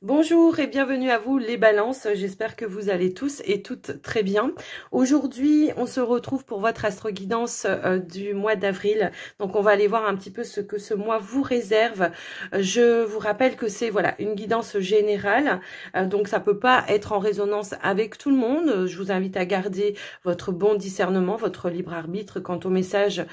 Bonjour et bienvenue à vous les balances, j'espère que vous allez tous et toutes très bien. Aujourd'hui on se retrouve pour votre astro-guidance du mois d'avril, donc on va aller voir un petit peu ce que ce mois vous réserve. Je vous rappelle que c'est voilà une guidance générale, donc ça peut pas être en résonance avec tout le monde. Je vous invite à garder votre bon discernement, votre libre arbitre quant au message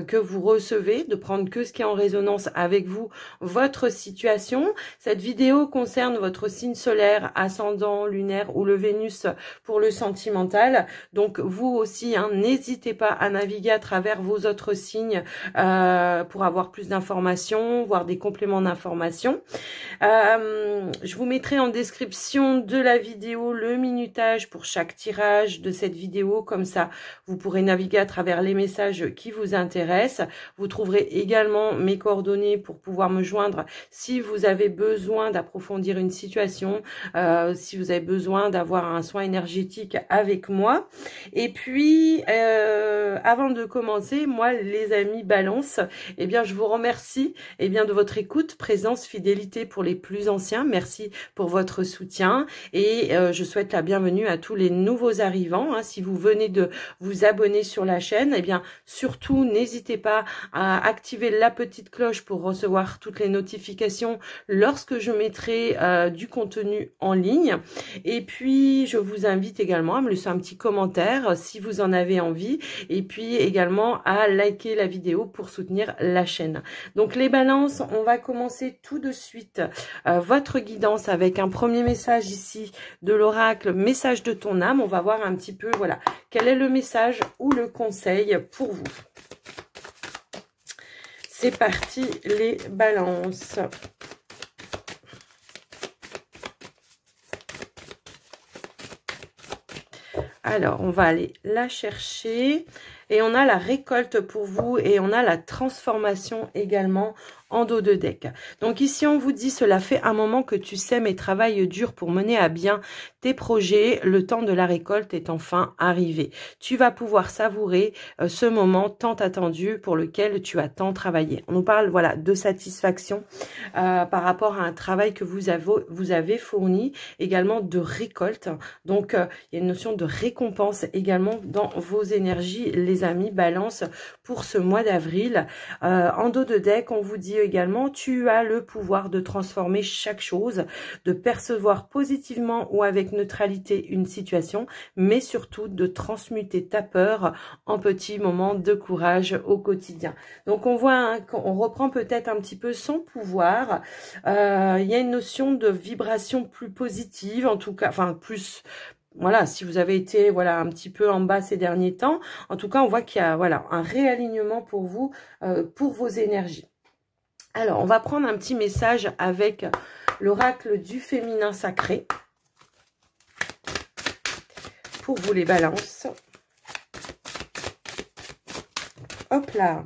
que vous recevez, de prendre que ce qui est en résonance avec vous, votre situation. Cette vidéo concerne votre signe solaire, ascendant, lunaire ou le Vénus pour le sentimental. Donc vous aussi, n'hésitez pas à naviguer à travers vos autres signes pour avoir plus d'informations, voire des compléments d'informations. Je vous mettrai en description de la vidéo le minutage pour chaque tirage de cette vidéo. Comme ça, vous pourrez naviguer à travers les messages qui vous intéressent. Vous trouverez également mes coordonnées pour pouvoir me joindre si vous avez besoin d'approfondir une situation, si vous avez besoin d'avoir un soin énergétique avec moi. Et puis, avant de commencer, moi, les amis Balance, eh bien, je vous remercie de votre écoute, présence, fidélité pour les plus anciens. Merci pour votre soutien et je souhaite la bienvenue à tous les nouveaux arrivants. Si vous venez de vous abonner sur la chaîne, eh bien, surtout, n'hésitez pas à activer la petite cloche pour recevoir toutes les notifications lorsque je mettrai du contenu en ligne. Et puis je vous invite également à me laisser un petit commentaire si vous en avez envie, et puis également à liker la vidéo pour soutenir la chaîne. Donc les balances, on va commencer tout de suite votre guidance avec un premier message ici de l'oracle, message de ton âme. On va voir un petit peu voilà quel est le message ou le conseil pour vous. C'est parti les balances. Alors, on va aller la chercher. Et on a la récolte pour vous et on a la transformation également en dos de deck. Donc ici, on vous dit, cela fait un moment que tu sèmes et travailles dur pour mener à bien tes projets. Le temps de la récolte est enfin arrivé. Tu vas pouvoir savourer ce moment tant attendu pour lequel tu as tant travaillé. On nous parle voilà de satisfaction par rapport à un travail que vous avez fourni, également de récolte. Donc, il y a une notion de récompense également dans vos énergies, les amis Balance, pour ce mois d'avril. En dos de deck, on vous dit également, tu as le pouvoir de transformer chaque chose, de percevoir positivement ou avec neutralité une situation, mais surtout de transmuter ta peur en petits moments de courage au quotidien. Donc on voit qu'on reprend peut-être un petit peu son pouvoir. Il y a une notion de vibration plus positive, en tout cas, enfin plus... Voilà, si vous avez été voilà un petit peu en bas ces derniers temps, en tout cas, on voit qu'il y a voilà un réalignement pour vous, pour vos énergies. Alors, on va prendre un petit message avec l'oracle du féminin sacré pour vous les balances. Hop là.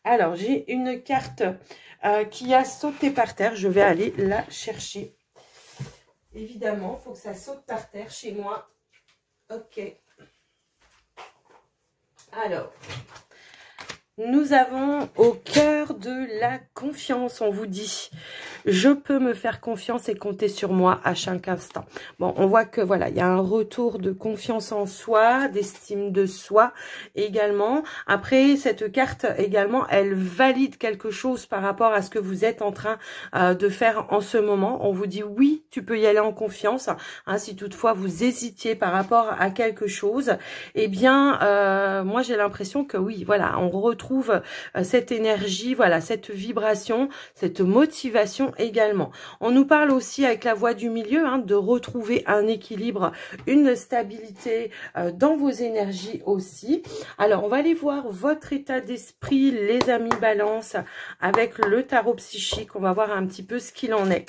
Alors, j'ai une carte qui a sauté par terre. Je vais aller la chercher. Évidemment, il faut que ça saute par terre chez moi. Ok. Alors, nous avons au cœur de la confiance, on vous dit. Je peux me faire confiance et compter sur moi à chaque instant. Bon, on voit que voilà, il y a un retour de confiance en soi, d'estime de soi également. Après, cette carte également, elle valide quelque chose par rapport à ce que vous êtes en train de faire en ce moment. On vous dit oui, tu peux y aller en confiance. Si toutefois vous hésitiez par rapport à quelque chose, eh bien, moi j'ai l'impression que oui, voilà, on retrouve cette énergie, voilà, cette vibration, cette motivation également. On nous parle aussi avec la voix du milieu de retrouver un équilibre, une stabilité dans vos énergies aussi. Alors, on va aller voir votre état d'esprit, les amis Balance, avec le tarot psychique. On va voir un petit peu ce qu'il en est.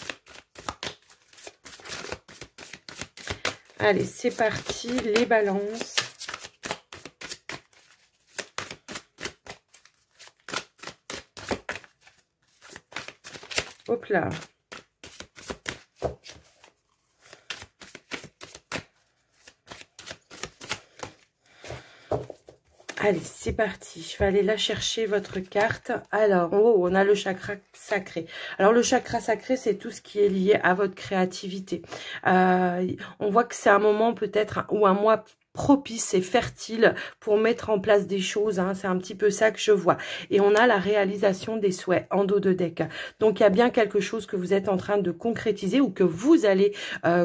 Allez, c'est parti, les balances. Hop là. Allez, c'est parti. Je vais aller la chercher, votre carte. Alors, en haut, on a le chakra sacré. Alors le chakra sacré, c'est tout ce qui est lié à votre créativité. On voit que c'est un moment peut-être ou un mois propice et fertile pour mettre en place des choses, hein. C'est un petit peu ça que je vois. Et on a la réalisation des souhaits en dos de deck. Donc il y a bien quelque chose que vous êtes en train de concrétiser ou que vous allez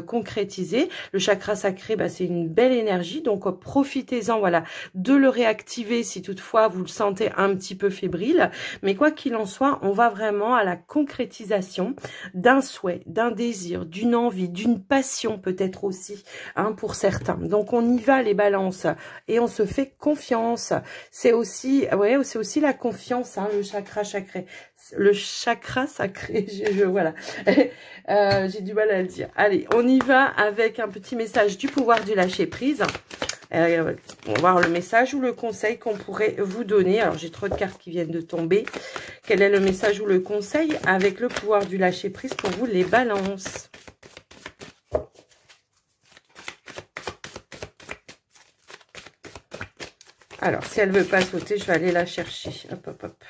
concrétiser. Le chakra sacré, bah, c'est une belle énergie, donc profitez-en, voilà, de le réactiver si toutefois vous le sentez un petit peu fébrile. Mais quoi qu'il en soit, on va vraiment à la concrétisation d'un souhait, d'un désir, d'une envie, d'une passion peut-être aussi, hein, pour certains. Donc on y va les balances et on se fait confiance. C'est aussi, ouais, c'est aussi la confiance, hein, le chakra sacré. Le chakra sacré, voilà. J'ai du mal à le dire. Allez, on y va avec un petit message du pouvoir du lâcher prise. On va voir le message ou le conseil qu'on pourrait vous donner. Alors, j'ai trop de cartes qui viennent de tomber. Quel est le message ou le conseil avec le pouvoir du lâcher prise pour vous, les balances? Alors, si elle ne veut pas sauter, je vais aller la chercher. Hop, hop, hop.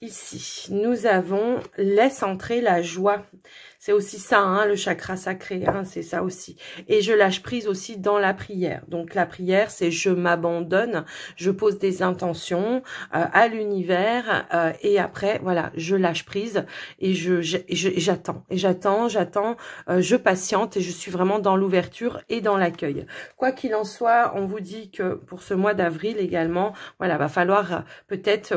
Ici, nous avons « Laisse entrer la joie ». C'est aussi ça, hein, le chakra sacré, hein, c'est ça aussi. Et je lâche prise aussi dans la prière. Donc, la prière, c'est je m'abandonne, je pose des intentions à l'univers et après, voilà, je lâche prise et j'attends. Et j'attends, je patiente et je suis vraiment dans l'ouverture et dans l'accueil. Quoi qu'il en soit, on vous dit que pour ce mois d'avril également, voilà, va falloir peut-être...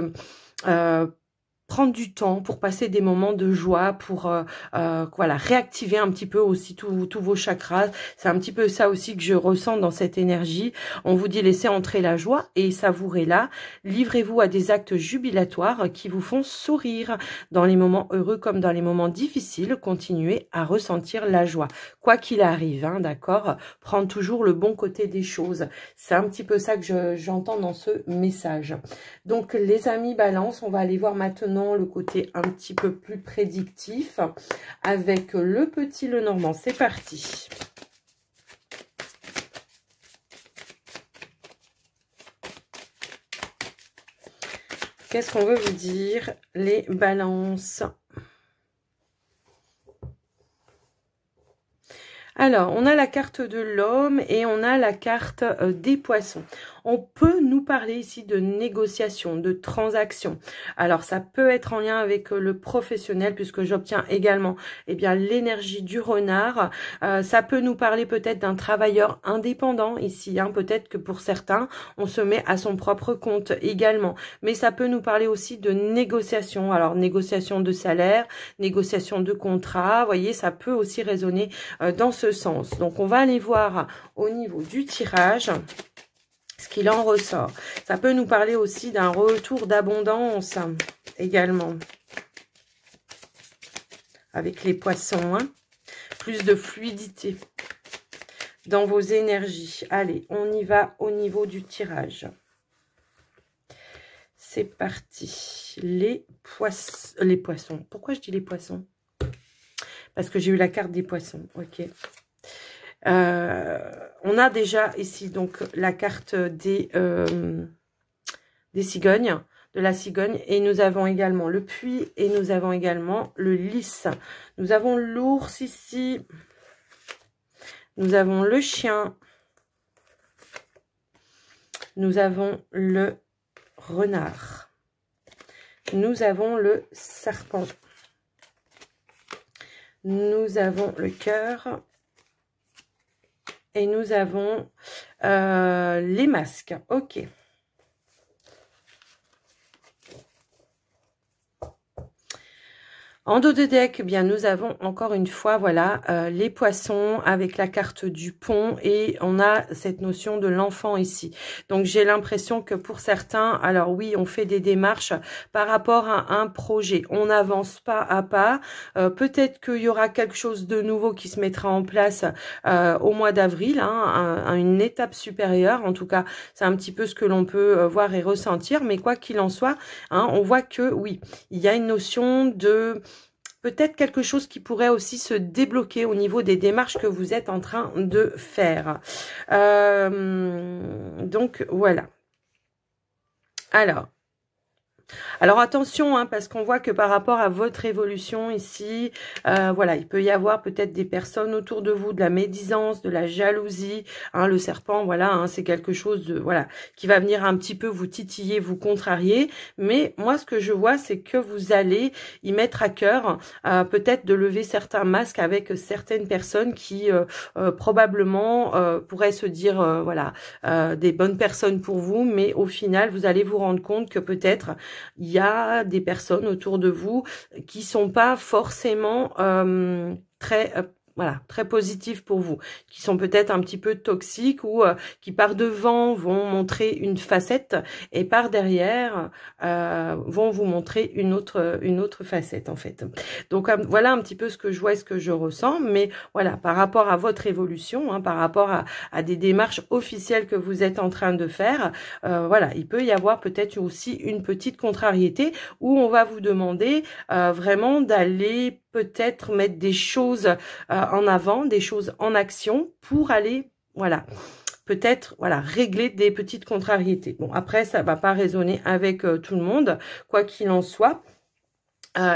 prendre du temps pour passer des moments de joie, pour voilà, réactiver un petit peu aussi tous vos chakras. C'est un petit peu ça aussi que je ressens dans cette énergie. On vous dit laissez entrer la joie et savourez-la. Livrez-vous à des actes jubilatoires qui vous font sourire. Dans les moments heureux comme dans les moments difficiles, continuez à ressentir la joie. Quoi qu'il arrive, hein, d'accord, prendre toujours le bon côté des choses. C'est un petit peu ça que j'entends dans ce message. Donc les amis balance, on va aller voir maintenant le côté un petit peu plus prédictif avec le petit Lenormand. C'est parti. Qu'est-ce qu'on veut vous dire, les balances? Alors, on a la carte de l'homme et on a la carte des poissons. On peut nous parler ici de négociation, de transaction. Alors, ça peut être en lien avec le professionnel puisque j'obtiens également l'énergie du renard. Ça peut nous parler peut-être d'un travailleur indépendant ici. Hein. Peut-être que pour certains, on se met à son propre compte également. Mais ça peut nous parler aussi de négociation. Alors, négociation de salaire, négociation de contrat. Vous voyez, ça peut aussi résonner dans ce sens. Donc, on va aller voir au niveau du tirage ce qu'il en ressort. Ça peut nous parler aussi d'un retour d'abondance également avec les poissons. Hein. Plus de fluidité dans vos énergies. Allez, on y va au niveau du tirage. C'est parti. Les poissons. Pourquoi je dis les poissons? Parce que j'ai eu la carte des poissons. Ok. On a déjà ici donc la carte des cigognes, de la cigogne, et nous avons également le puits et nous avons également le lys. Nous avons l'ours ici, nous avons le chien, nous avons le renard, nous avons le serpent, nous avons le cœur. Et nous avons les masques. Ok. En dos de deck, eh bien, nous avons encore une fois, voilà, les poissons avec la carte du pont et on a cette notion de l'enfant ici. Donc, j'ai l'impression que pour certains, alors oui, on fait des démarches par rapport à un projet. On avance pas à pas. Peut-être qu'il y aura quelque chose de nouveau qui se mettra en place au mois d'avril, hein, une étape supérieure. En tout cas, c'est un petit peu ce que l'on peut voir et ressentir. Mais quoi qu'il en soit, hein, on voit que oui, il y a une notion de... peut-être quelque chose qui pourrait aussi se débloquer au niveau des démarches que vous êtes en train de faire. Donc, voilà. Alors, Alors attention, hein, parce qu'on voit que par rapport à votre évolution ici, voilà, il peut y avoir peut-être des personnes autour de vous, de la médisance, de la jalousie. Hein, le serpent, voilà, hein, c'est quelque chose de, voilà, qui va venir un petit peu vous titiller, vous contrarier. Mais moi, ce que je vois, c'est que vous allez y mettre à cœur, peut-être de lever certains masques avec certaines personnes qui probablement pourraient se dire, voilà, des bonnes personnes pour vous, mais au final, vous allez vous rendre compte que peut-être il y a des personnes autour de vous qui sont pas forcément très voilà, très positives pour vous, qui sont peut-être un petit peu toxiques ou qui par devant vont montrer une facette et par derrière vont vous montrer une autre facette en fait. Donc voilà un petit peu ce que je vois et ce que je ressens, mais voilà, par rapport à votre évolution, hein, par rapport à des démarches officielles que vous êtes en train de faire, voilà, il peut y avoir peut-être aussi une petite contrariété où on va vous demander vraiment d'aller peut-être mettre des choses en avant, des choses en action pour aller, voilà, peut-être, voilà, régler des petites contrariétés. Bon, après, ça va pas résonner avec tout le monde, quoi qu'il en soit.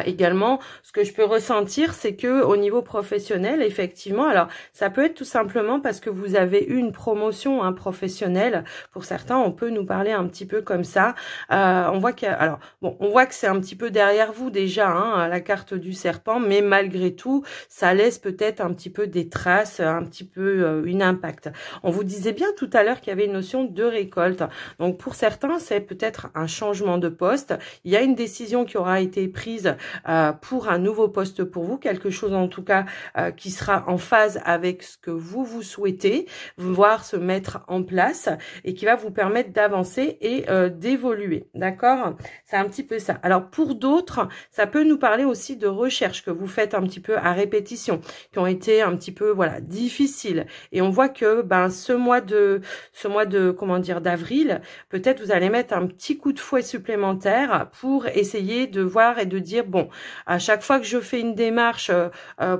Également, ce que je peux ressentir, c'est que au niveau professionnel, effectivement, alors ça peut être tout simplement parce que vous avez eu une promotion professionnelle. Pour certains, on peut nous parler un petit peu comme ça. On voit que, alors bon, on voit que c'est un petit peu derrière vous déjà, hein, la carte du serpent, mais malgré tout, ça laisse peut-être un petit peu des traces, un petit peu une impact. On vous disait bien tout à l'heure qu'il y avait une notion de récolte. Donc pour certains, c'est peut-être un changement de poste. Il y a une décision qui aura été prise pour un nouveau poste pour vous, quelque chose en tout cas qui sera en phase avec ce que vous souhaitez voir se mettre en place et qui va vous permettre d'avancer et d'évoluer, d'accord? C'est un petit peu ça. Alors pour d'autres, ça peut nous parler aussi de recherches que vous faites un petit peu à répétition, qui ont été un petit peu voilà difficiles, et on voit que ben ce mois de comment dire d'avril, peut-être vous allez mettre un petit coup de fouet supplémentaire pour essayer de voir et de dire bon, à chaque fois que je fais une démarche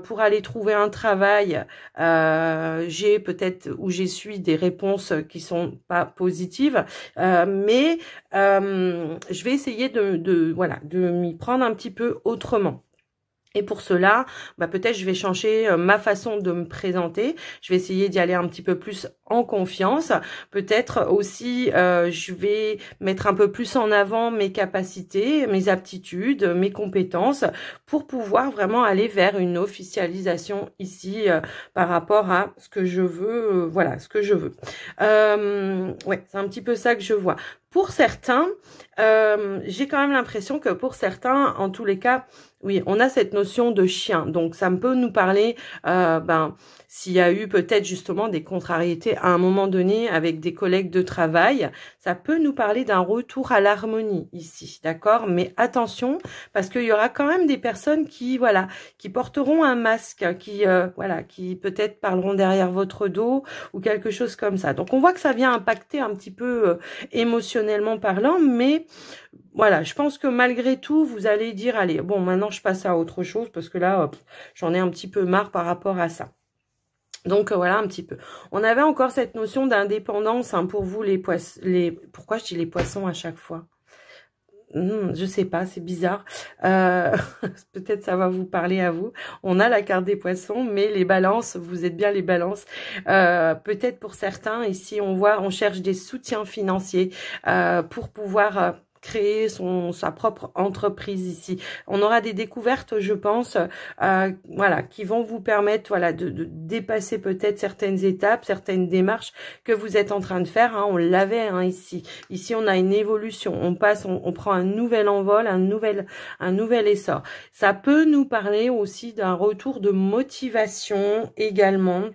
pour aller trouver un travail, j'ai peut-être ou j'essuie des réponses qui sont pas positives, mais je vais essayer voilà, de m'y prendre un petit peu autrement. Et pour cela, bah peut-être je vais changer ma façon de me présenter. Je vais essayer d'y aller un petit peu plus en confiance. Peut-être aussi, je vais mettre un peu plus en avant mes capacités, mes aptitudes, mes compétences pour pouvoir vraiment aller vers une officialisation ici par rapport à ce que je veux. Voilà, ce que je veux. Ouais, c'est un petit peu ça que je vois. Pour certains, j'ai quand même l'impression que pour certains, en tous les cas, oui, on a cette notion de chien. Donc, ça peut nous parler, ben, s'il y a eu peut-être justement des contrariétés à un moment donné avec des collègues de travail, ça peut nous parler d'un retour à l'harmonie ici, d'accord? Mais attention, parce qu'il y aura quand même des personnes qui, voilà, qui porteront un masque, qui, voilà, qui peut-être parleront derrière votre dos ou quelque chose comme ça. Donc, on voit que ça vient impacter un petit peu émotionnellement parlant, mais voilà, je pense que malgré tout, vous allez dire, allez, bon, maintenant je passe à autre chose parce que là, j'en ai un petit peu marre par rapport à ça. Donc voilà un petit peu. On avait encore cette notion d'indépendance pour vous les poissons. Pourquoi je dis les poissons à chaque fois? Je sais pas, c'est bizarre. Peut-être ça va vous parler à vous. On a la carte des poissons, mais les balances, vous êtes bien les balances. Peut-être pour certains, ici on cherche des soutiens financiers pour pouvoir créer sa propre entreprise ici. On aura des découvertes, je pense, voilà, qui vont vous permettre, voilà, de dépasser peut-être certaines étapes, certaines démarches que vous êtes en train de faire. Hein, on l'avait ici. Ici, on a une évolution. On passe, on prend un nouvel envol, un nouvel essor. Ça peut nous parler aussi d'un retour de motivation également.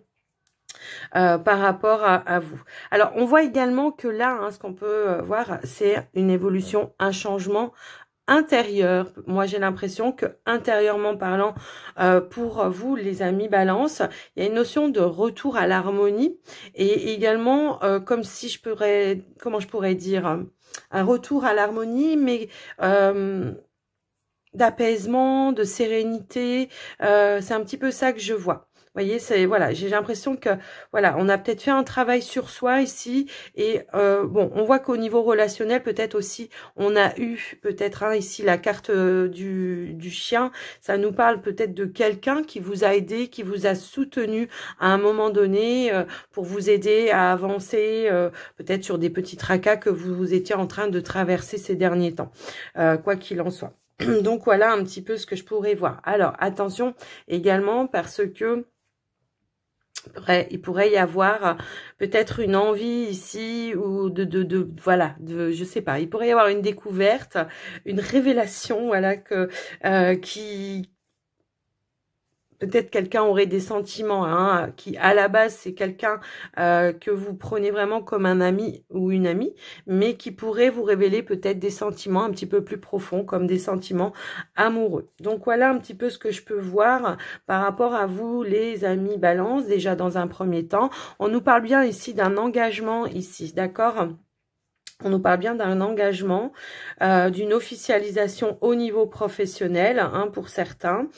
Par rapport à vous. Alors, on voit également que là, ce qu'on peut voir, c'est une évolution, un changement intérieur. Moi, j'ai l'impression que intérieurement parlant, pour vous, les amis Balance, il y a une notion de retour à l'harmonie et également, comme si comment je pourrais dire, un retour à l'harmonie, mais d'apaisement, de sérénité. C'est un petit peu ça que je vois. Vous voyez, c'est voilà, j'ai l'impression que voilà, on a peut-être fait un travail sur soi ici et bon, on voit qu'au niveau relationnel, peut-être aussi, on a eu peut-être ici la carte du chien. Ça nous parle peut-être de quelqu'un qui vous a aidé, qui vous a soutenu à un moment donné pour vous aider à avancer, peut-être sur des petits tracas que vous étiez en train de traverser ces derniers temps, quoi qu'il en soit. Donc voilà un petit peu ce que je pourrais voir. Alors attention également parce que il pourrait y avoir peut-être une envie ici ou voilà, je sais pas, il pourrait y avoir une découverte, une révélation, voilà, qui peut-être quelqu'un aurait des sentiments, hein, qui à la base c'est quelqu'un que vous prenez vraiment comme un ami ou une amie, mais qui pourrait vous révéler peut-être des sentiments un petit peu plus profonds, comme des sentiments amoureux. Donc voilà un petit peu ce que je peux voir par rapport à vous les amis Balance. Déjà dans un premier temps, on nous parle bien ici d'un engagement ici, d'accord ? On nous parle bien d'un engagement, d'une officialisation au niveau professionnel, hein, pour certains.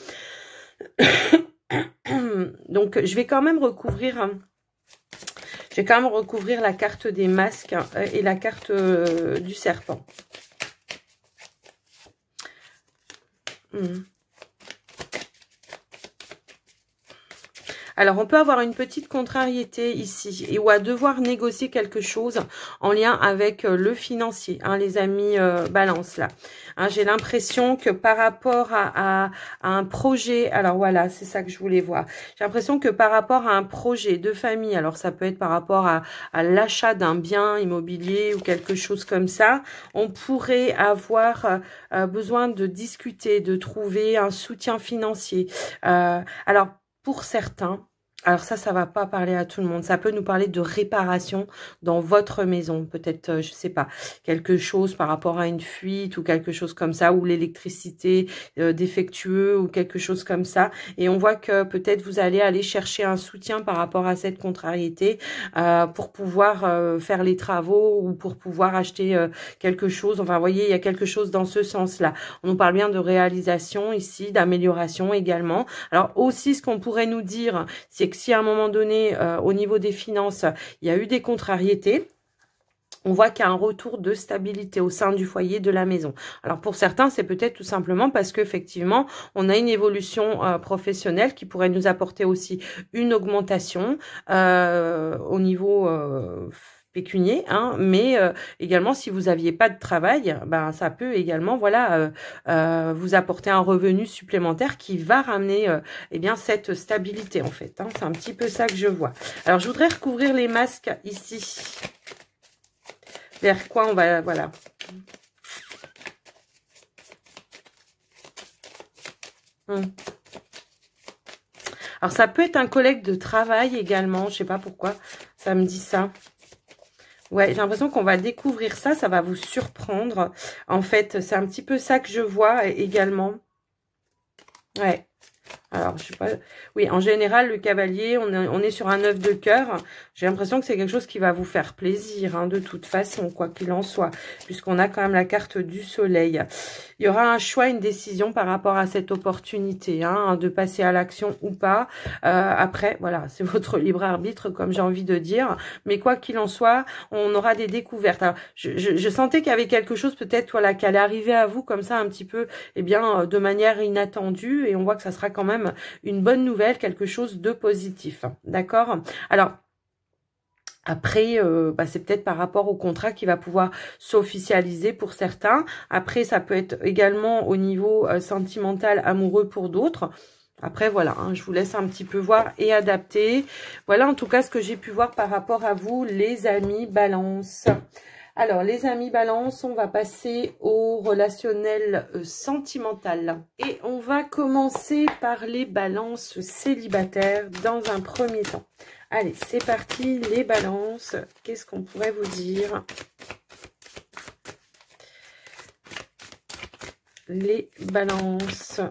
Donc, je vais quand même recouvrir la carte des masques et la carte du serpent. Alors, on peut avoir une petite contrariété ici et ou à devoir négocier quelque chose en lien avec le financier, hein, les amis Balance là. Hein, j'ai l'impression que par rapport à un projet, alors voilà, c'est ça que je voulais voir. J'ai l'impression que par rapport à un projet de famille, alors ça peut être par rapport à l'achat d'un bien immobilier ou quelque chose comme ça, on pourrait avoir besoin de discuter, de trouver un soutien financier. Alors, pour certains, alors ça va pas parler à tout le monde. Ça peut nous parler de réparation dans votre maison. Peut-être, je sais pas, quelque chose par rapport à une fuite ou quelque chose comme ça, ou l'électricité défectueux ou quelque chose comme ça. Et on voit que peut-être vous allez aller chercher un soutien par rapport à cette contrariété pour pouvoir faire les travaux ou pour pouvoir acheter quelque chose. Enfin, vous voyez, il y a quelque chose dans ce sens-là. On nous parle bien de réalisation ici, d'amélioration également. Alors aussi, ce qu'on pourrait nous dire, c'est que si à un moment donné, au niveau des finances, il y a eu des contrariétés, on voit qu'il y a un retour de stabilité au sein du foyer de la maison. Alors pour certains, c'est peut-être tout simplement parce qu'effectivement, on a une évolution professionnelle qui pourrait nous apporter aussi une augmentation au niveau pécunier, hein, mais également si vous n'aviez pas de travail, ben ça peut également voilà vous apporter un revenu supplémentaire qui va ramener eh bien cette stabilité en fait, hein. C'est un petit peu ça que je vois. Alors je voudrais recouvrir les masques ici. Vers quoi on va, voilà. Alors ça peut être un collègue de travail également, je sais pas pourquoi ça me dit ça. Ouais, j'ai l'impression qu'on va découvrir ça, ça va vous surprendre. En fait, c'est un petit peu ça que je vois également. Ouais. Alors, je sais pas. Oui, en général, le cavalier, on est sur un 9 de cœur. J'ai l'impression que c'est quelque chose qui va vous faire plaisir, hein, de toute façon, quoi qu'il en soit, puisqu'on a quand même la carte du soleil. Il y aura un choix, une décision par rapport à cette opportunité, hein, de passer à l'action ou pas. Après, voilà, c'est votre libre arbitre, comme j'ai envie de dire. Mais quoi qu'il en soit, on aura des découvertes. Alors, je sentais qu'il y avait quelque chose, peut-être, voilà, qui allait arriver à vous comme ça, un petit peu, eh bien, de manière inattendue. Et on voit que ça sera quand même une bonne nouvelle, quelque chose de positif. D'accord? Alors, après, c'est peut-être par rapport au contrat qui va pouvoir s'officialiser pour certains. Après, ça peut être également au niveau sentimental, amoureux pour d'autres. Après, voilà, hein, je vous laisse un petit peu voir et adapter. Voilà, en tout cas, ce que j'ai pu voir par rapport à vous, les amis Balance. Alors, les amis Balance, on va passer au relationnel sentimental. Et on va commencer par les Balances célibataires dans un premier temps. Allez, c'est parti, les Balances. Qu'est-ce qu'on pourrait vous dire? Les Balances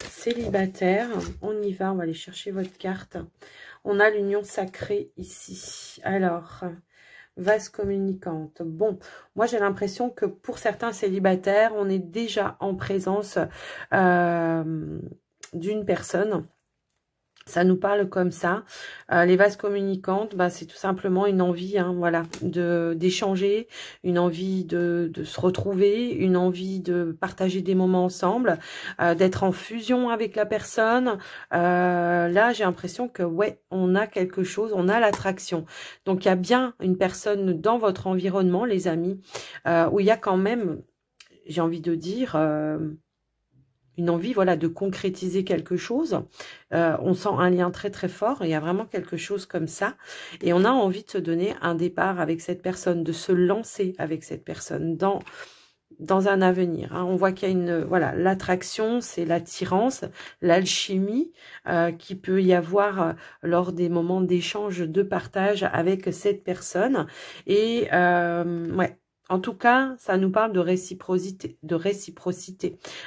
célibataires. On y va, on va aller chercher votre carte. On a l'union sacrée ici. Alors, Vase communicante. Bon, moi j'ai l'impression que pour certains célibataires, on est déjà en présence d'une personne. Ça nous parle comme ça. Les vases communicantes, bah, c'est tout simplement une envie, hein, voilà, d'échanger, une envie de se retrouver, une envie de partager des moments ensemble, d'être en fusion avec la personne. Là, j'ai l'impression que ouais, on a quelque chose, on a l'attraction. Donc, il y a bien une personne dans votre environnement, les amis, où il y a quand même, j'ai envie de dire... une envie, voilà, de concrétiser quelque chose. On sent un lien très très fort. Il y a vraiment quelque chose comme ça. Et on a envie de se donner un départ avec cette personne, de se lancer avec cette personne dans un avenir. Hein. On voit qu'il y a une, voilà, l'attraction, c'est l'attirance, l'alchimie qui peut y avoir lors des moments d'échange, de partage avec cette personne. Et ouais. En tout cas, ça nous parle de réciprocité,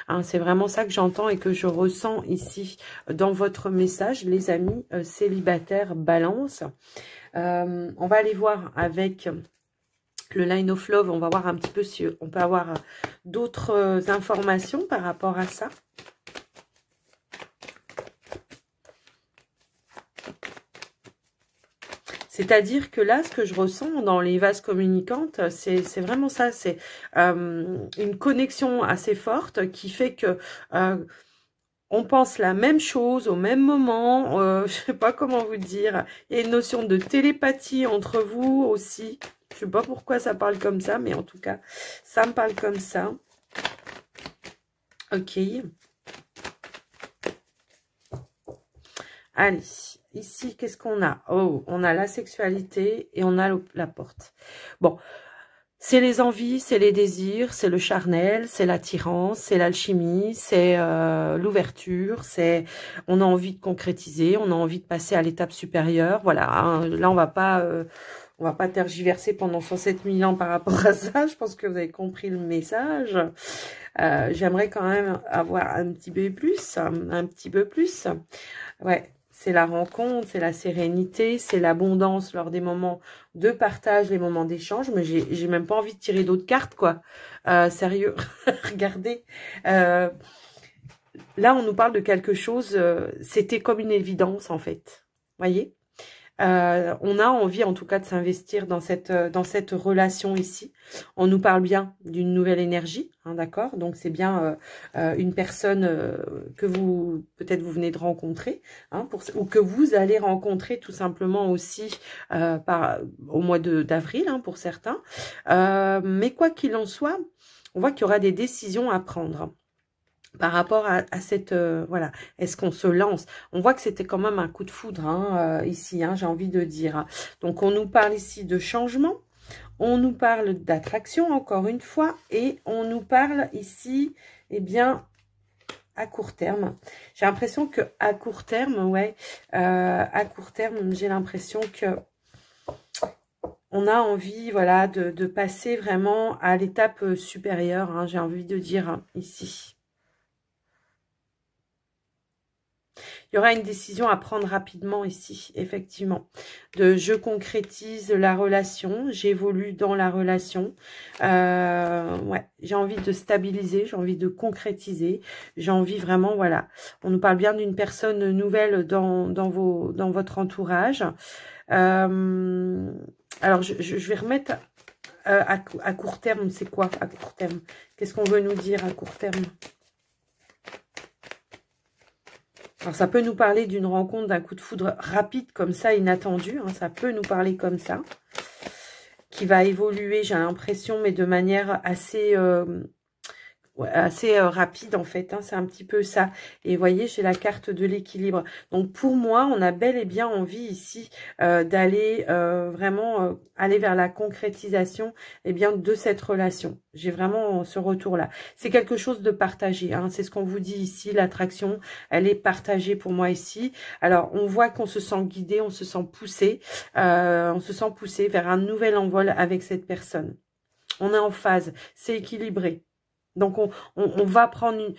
Hein, c'est vraiment ça que j'entends et que je ressens ici dans votre message, les amis célibataires Balance. On va aller voir avec le Line of Love. On va voir un petit peu si on peut avoir d'autres informations par rapport à ça. C'est-à-dire que là, ce que je ressens dans les vases communicantes, c'est vraiment ça. C'est une connexion assez forte qui fait que on pense la même chose au même moment. Je sais pas comment vous dire. Il y a une notion de télépathie entre vous aussi. Je sais pas pourquoi ça parle comme ça, mais en tout cas, ça me parle comme ça. Ok. Allez. Ici, qu'est-ce qu'on a? Oh, on a la sexualité et on a la porte. Bon, c'est les envies, c'est les désirs, c'est le charnel, c'est l'attirance, c'est l'alchimie, c'est l'ouverture, c'est on a envie de concrétiser, on a envie de passer à l'étape supérieure. Voilà, hein, là on va pas tergiverser pendant 107 000 ans par rapport à ça. Je pense que vous avez compris le message. J'aimerais quand même avoir un petit peu plus, un petit peu plus. Ouais. C'est la rencontre, c'est la sérénité, c'est l'abondance lors des moments de partage, les moments d'échange. Mais j'ai même pas envie de tirer d'autres cartes, quoi. Sérieux, regardez. Là, on nous parle de quelque chose, c'était comme une évidence, en fait. Voyez ? On a envie en tout cas de s'investir dans cette relation ici. On nous parle bien d'une nouvelle énergie, hein, d'accord? Donc c'est bien une personne que vous peut-être vous venez de rencontrer, hein, ou que vous allez rencontrer tout simplement aussi au mois d'avril, hein, pour certains. Mais quoi qu'il en soit, on voit qu'il y aura des décisions à prendre. Par rapport à cette, voilà, est-ce qu'on se lance? On voit que c'était quand même un coup de foudre, hein, ici, hein, j'ai envie de dire. Donc, on nous parle ici de changement, on nous parle d'attraction, encore une fois, et on nous parle ici, eh bien, à court terme. J'ai l'impression que à court terme, ouais, à court terme, j'ai l'impression que on a envie, voilà, de passer vraiment à l'étape supérieure, hein, j'ai envie de dire, hein, ici. Il y aura une décision à prendre rapidement ici, effectivement. Je concrétise la relation, j'évolue dans la relation. Ouais, j'ai envie de stabiliser, j'ai envie de concrétiser. J'ai envie vraiment, voilà. On nous parle bien d'une personne nouvelle dans votre entourage. Alors, je vais remettre à court terme. C'est quoi à court terme? Qu'est-ce qu'on veut nous dire à court terme? Alors, ça peut nous parler d'une rencontre, d'un coup de foudre rapide, comme ça, inattendu. Hein, ça peut nous parler comme ça. Qui va évoluer, j'ai l'impression, mais de manière assez rapide, en fait. Hein, c'est un petit peu ça. Et vous voyez, j'ai la carte de l'équilibre. Donc, pour moi, on a bel et bien envie ici d'aller vraiment aller vers la concrétisation de cette relation. J'ai vraiment ce retour-là. C'est quelque chose de partagé. Hein, c'est ce qu'on vous dit ici. L'attraction, elle est partagée pour moi ici. Alors, on voit qu'on se sent guidé, on se sent poussé. On se sent poussé vers un nouvel envol avec cette personne. On est en phase. C'est équilibré. Donc, on va prendre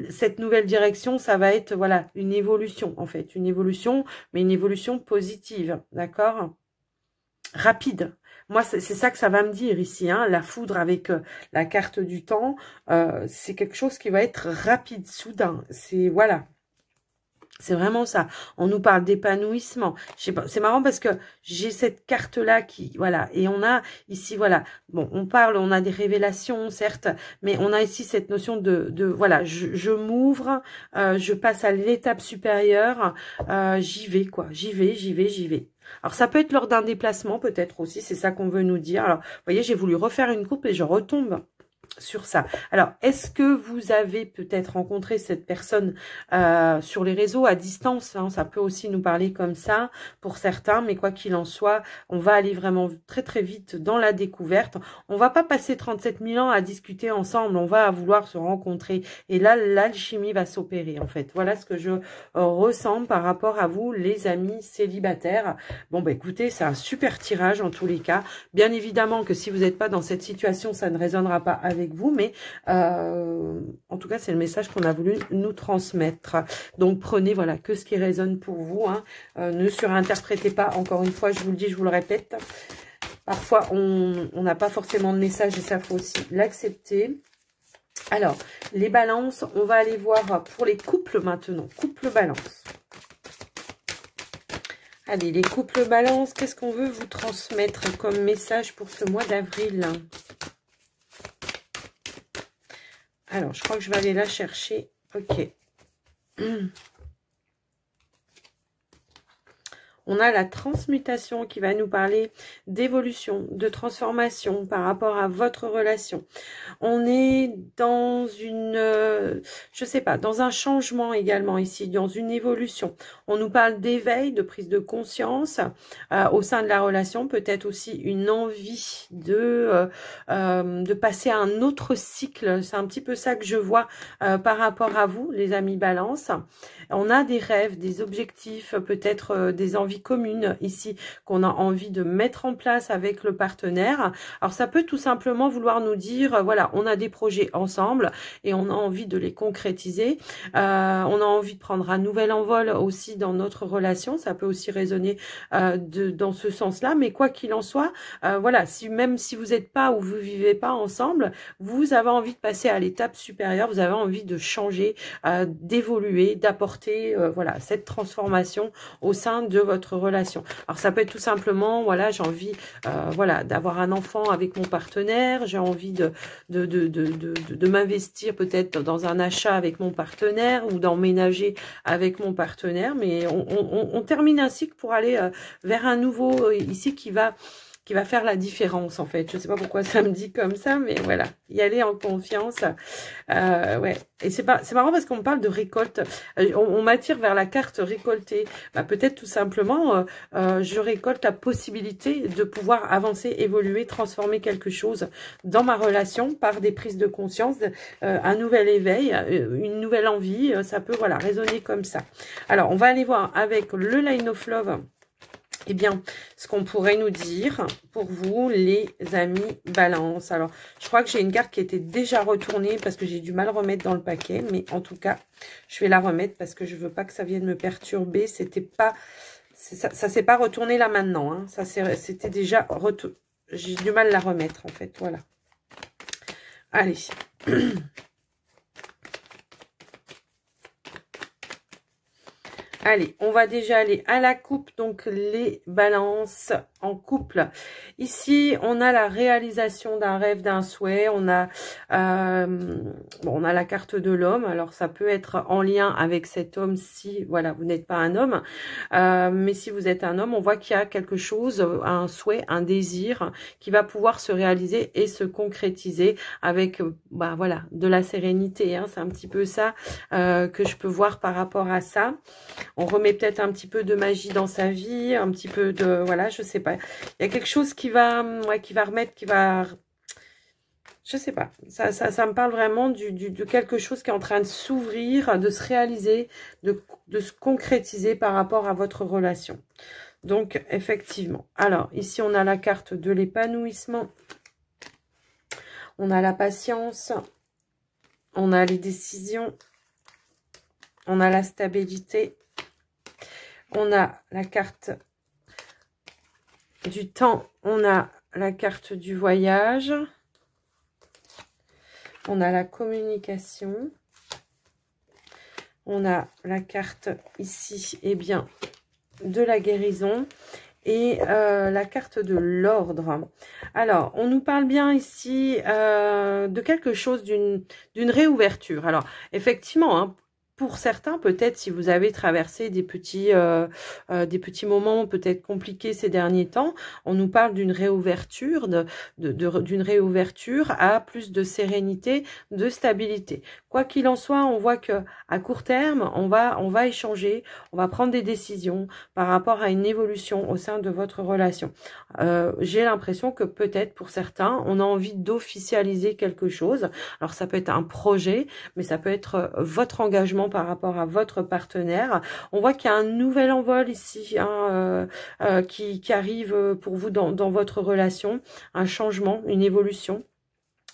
cette nouvelle direction, ça va être, voilà, une évolution, en fait. Une évolution, mais une évolution positive, d'accord? rapide. Moi, c'est ça que ça va me dire ici, hein. La foudre avec la carte du temps, c'est quelque chose qui va être rapide, soudain. C'est, voilà. C'est vraiment ça. On nous parle d'épanouissement. C'est marrant parce que j'ai cette carte-là qui, voilà. Et on a ici, voilà. Bon, on a des révélations, certes, mais on a ici cette notion voilà, je m'ouvre, je passe à l'étape supérieure, j'y vais, quoi. J'y vais. Alors, ça peut être lors d'un déplacement, peut-être aussi. C'est ça qu'on veut nous dire. Alors, vous voyez, j'ai voulu refaire une coupe et je retombe sur ça. Alors, est-ce que vous avez peut-être rencontré cette personne sur les réseaux à distance, hein, ça peut aussi nous parler comme ça pour certains, mais quoi qu'il en soit, on va aller vraiment très très vite dans la découverte. On va pas passer 37 000 ans à discuter ensemble, on va vouloir se rencontrer et là, l'alchimie va s'opérer en fait. Voilà ce que je ressens par rapport à vous, les amis célibataires. Bon, bah écoutez, c'est un super tirage en tous les cas. Bien évidemment que si vous n'êtes pas dans cette situation, ça ne résonnera pas avec vous, mais en tout cas, c'est le message qu'on a voulu nous transmettre. Donc, prenez voilà que ce qui résonne pour vous. Hein. Ne surinterprétez pas, encore une fois, je vous le dis, je vous le répète. Parfois, on n'a pas forcément de message et ça, faut aussi l'accepter. Alors, les balances, on va aller voir pour les couples maintenant. Couple balance. Allez, les couples balance, qu'est-ce qu'on veut vous transmettre comme message pour ce mois d'avril? Alors, je crois que je vais aller la chercher. Ok. On a la transmutation qui va nous parler d'évolution, de transformation par rapport à votre relation. On est dans une, je sais pas, dans un changement également ici, dans une évolution. On nous parle d'éveil, de prise de conscience au sein de la relation, peut-être aussi une envie de passer à un autre cycle. C'est un petit peu ça que je vois par rapport à vous, les amis Balance. On a des rêves, des objectifs, peut-être des envies communes ici qu'on a envie de mettre en place avec le partenaire. Alors ça peut tout simplement vouloir nous dire, voilà, on a des projets ensemble et on a envie de les concrétiser. On a envie de prendre un nouvel envol aussi dans notre relation. Ça peut aussi résonner dans ce sens-là. Mais quoi qu'il en soit, voilà, même si vous n'êtes pas ou vous vivez pas ensemble, vous avez envie de passer à l'étape supérieure. Vous avez envie de changer, d'évoluer, d'apporter voilà, cette transformation au sein de votre relation. Alors ça peut être tout simplement, voilà, j'ai envie voilà, d'avoir un enfant avec mon partenaire, j'ai envie de m'investir peut-être dans un achat avec mon partenaire ou d'emménager avec mon partenaire, mais on termine un cycle pour aller vers un nouveau ici qui va faire la différence en fait. Je ne sais pas pourquoi ça me dit comme ça, mais voilà, y aller en confiance. Ouais. Et c'est marrant parce qu'on me parle de récolte. On m'attire vers la carte récoltée. Bah, peut-être tout simplement, je récolte la possibilité de pouvoir avancer, évoluer, transformer quelque chose dans ma relation par des prises de conscience, un nouvel éveil, une nouvelle envie. Ça peut voilà résonner comme ça. Alors, on va aller voir avec le Line of Love. Eh bien, ce qu'on pourrait nous dire pour vous, les amis Balance. Alors, je crois que j'ai une carte qui était déjà retournée parce que j'ai du mal à remettre dans le paquet. Mais en tout cas, je vais la remettre parce que je veux pas que ça vienne me perturber. C'était pas, ça s'est pas retourné là maintenant. Hein. C'était déjà retourné. J'ai du mal à la remettre en fait. Voilà. Allez. Allez, on va déjà aller à la coupe, donc les balances en couple. Ici, on a la réalisation d'un rêve, d'un souhait. On a, on a la carte de l'homme. Alors, ça peut être en lien avec cet homme si, voilà, vous n'êtes pas un homme. Mais si vous êtes un homme, on voit qu'il y a quelque chose, un souhait, un désir qui va pouvoir se réaliser et se concrétiser avec, bah voilà, de la sérénité. Hein. C'est un petit peu ça que je peux voir par rapport à ça. On remet peut-être un petit peu de magie dans sa vie, un petit peu de... Voilà, je sais pas. Il y a quelque chose qui va remettre, qui va... Je sais pas. Ça me parle vraiment de quelque chose qui est en train de s'ouvrir, de se réaliser, de se concrétiser par rapport à votre relation. Donc, effectivement. Alors, ici, on a la carte de l'épanouissement. On a la patience. On a les décisions. On a la stabilité. On a la carte du temps, on a la carte du voyage. On a la communication. On a la carte ici, eh bien, de la guérison. Et la carte de l'ordre. Alors, on nous parle bien ici de quelque chose, d'une réouverture. Alors, effectivement, hein, pour certains, peut-être si vous avez traversé des petits moments peut-être compliqués ces derniers temps, on nous parle d'une réouverture, d'une réouverture à plus de sérénité, de stabilité. Quoi qu'il en soit, on voit que à court terme, on va échanger, on va prendre des décisions par rapport à une évolution au sein de votre relation. J'ai l'impression que peut-être pour certains, on a envie d'officialiser quelque chose. Alors ça peut être un projet, mais ça peut être votre engagement par rapport à votre partenaire. On voit qu'il y a un nouvel envol ici hein, qui arrive pour vous dans votre relation, un changement, une évolution.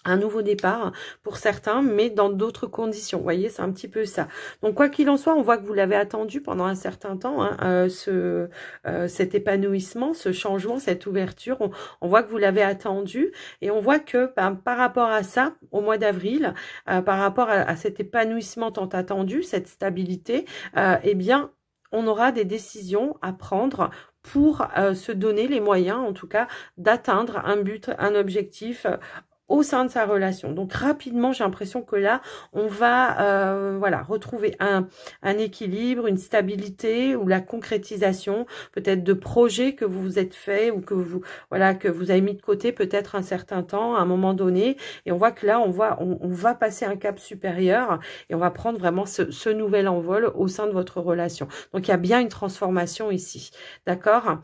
Un nouveau départ pour certains, mais dans d'autres conditions. Vous voyez, c'est un petit peu ça. Donc, quoi qu'il en soit, on voit que vous l'avez attendu pendant un certain temps, hein, cet épanouissement, ce changement, cette ouverture. On voit que vous l'avez attendu et on voit que par rapport à ça, au mois d'avril, par rapport à cet épanouissement tant attendu, cette stabilité, eh bien, on aura des décisions à prendre pour se donner les moyens, en tout cas, d'atteindre un but, un objectif au sein de sa relation. Donc rapidement, j'ai l'impression que là, on va voilà, retrouver un équilibre, une stabilité ou la concrétisation peut-être de projets que vous vous êtes fait ou que vous voilà que vous avez mis de côté peut-être un certain temps, à un moment donné. Et on voit que là, on va passer un cap supérieur et on va prendre vraiment ce nouvel envol au sein de votre relation. Donc il y a bien une transformation ici, d'accord?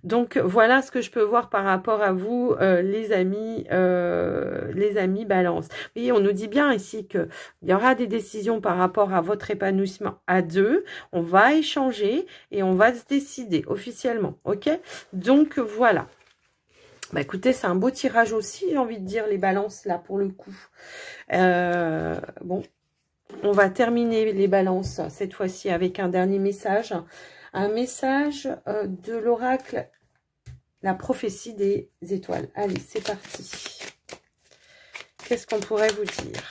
Donc voilà ce que je peux voir par rapport à vous, les amis Balance. Vous voyez, on nous dit bien ici qu'il y aura des décisions par rapport à votre épanouissement à deux. On va échanger et on va se décider officiellement. Ok? Donc voilà. Bah écoutez, c'est un beau tirage aussi, j'ai envie de dire, les balances là pour le coup. Bon, on va terminer les balances cette fois-ci avec un dernier message. Un message de l'oracle, la prophétie des étoiles. Allez, c'est parti. Qu'est-ce qu'on pourrait vous dire?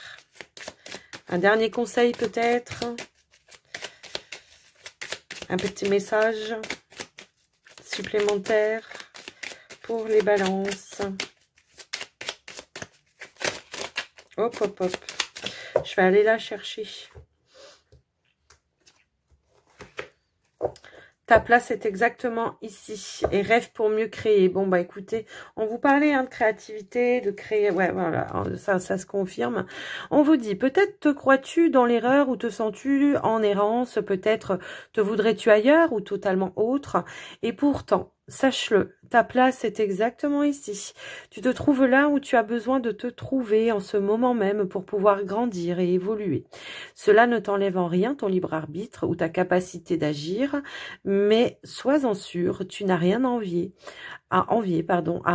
Un dernier conseil peut-être? Un petit message supplémentaire pour les balances? Hop, hop, hop. Je vais aller la chercher. Ta place est exactement ici. Et rêve pour mieux créer. Bon, bah écoutez, on vous parlait hein, de créativité, de créer. Ouais, voilà, ça se confirme. On vous dit, peut-être te crois-tu dans l'erreur ou te sens-tu en errance? Peut-être te voudrais-tu ailleurs ou totalement autre? Et pourtant, sache-le, ta place est exactement ici. Tu te trouves là où tu as besoin de te trouver en ce moment même pour pouvoir grandir et évoluer. Cela ne t'enlève en rien ton libre arbitre ou ta capacité d'agir, mais sois-en sûr, tu n'as rien à envier, à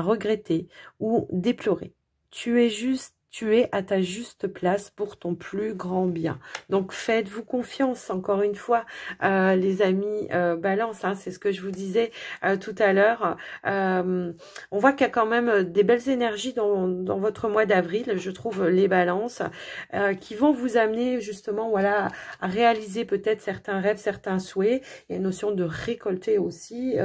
regretter ou déplorer. Tu es à ta juste place pour ton plus grand bien. Donc, faites-vous confiance, encore une fois, les amis Balance, hein, c'est ce que je vous disais tout à l'heure. On voit qu'il y a quand même des belles énergies dans votre mois d'avril, je trouve, les Balances, qui vont vous amener justement voilà, à réaliser peut-être certains rêves, certains souhaits. Il y a une notion de récolter aussi,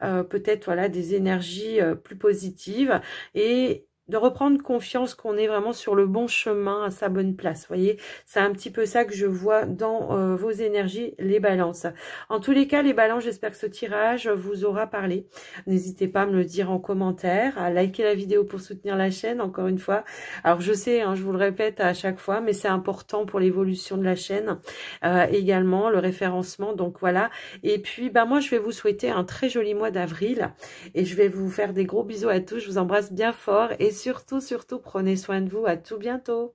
peut-être voilà, des énergies plus positives et de reprendre confiance qu'on est vraiment sur le bon chemin, à sa bonne place. Vous voyez, c'est un petit peu ça que je vois dans vos énergies, les balances. En tous les cas, les balances, j'espère que ce tirage vous aura parlé. N'hésitez pas à me le dire en commentaire, à liker la vidéo pour soutenir la chaîne, encore une fois. Alors, je sais, hein, je vous le répète à chaque fois, mais c'est important pour l'évolution de la chaîne. Également, le référencement, donc voilà. Et puis, bah moi, je vais vous souhaiter un très joli mois d'avril. Et je vais vous faire des gros bisous à tous. Je vous embrasse bien fort et surtout, prenez soin de vous. À tout bientôt.